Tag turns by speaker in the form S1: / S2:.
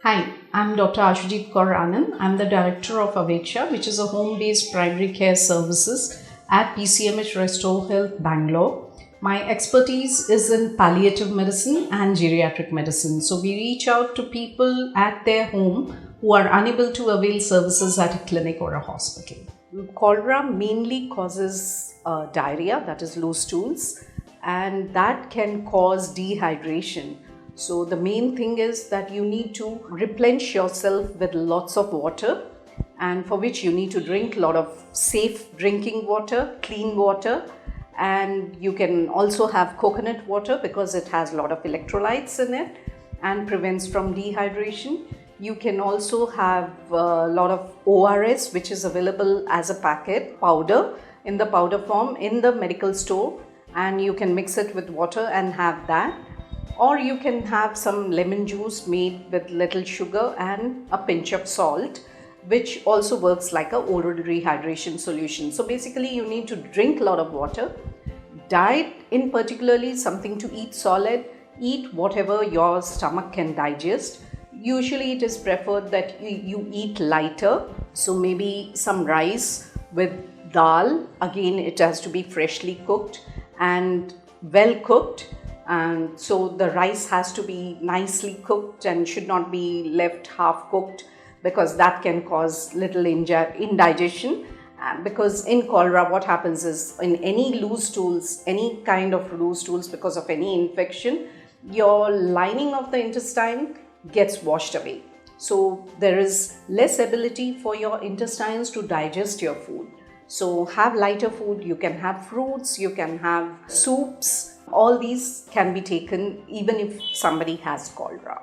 S1: Hi, I'm Dr. Ashoojit Kaur Anand. I'm the director of Aveksha, which is a home-based primary care services at PCMH Restore Health, Bangalore. My expertise is in palliative medicine and geriatric medicine. So we reach out to people at their home who are unable to avail services at a clinic or a hospital. Cholera mainly causes diarrhea, that is loose stools, and that can cause dehydration. So the main thing is that you need to replenish yourself with lots of water, and for which you need to drink a lot of safe drinking water, clean water, and you can also have coconut water because it has a lot of electrolytes in it and prevents from dehydration. You can also have a lot of ORS, which is available as a packet powder in the powder form in the medical store, and you can mix it with water and have that. Or you can have some lemon juice made with little sugar and a pinch of salt, which also works like a oral rehydration solution. So basically you need to drink a lot of water. Diet in particularly something to eat solid, eat whatever your stomach can digest. Usually it is preferred that you eat lighter, so maybe some rice with dal. Again, it has to be freshly cooked and well cooked, and so the rice has to be nicely cooked and should not be left half cooked, because that can cause little indigestion. Because in cholera what happens is, in any loose stools, any kind of loose stools, because of any infection, your lining of the intestine gets washed away. So there is less ability for your intestines to digest your food. So have lighter food. You can have fruits, you can have soups. All these can be taken even if somebody has cholera.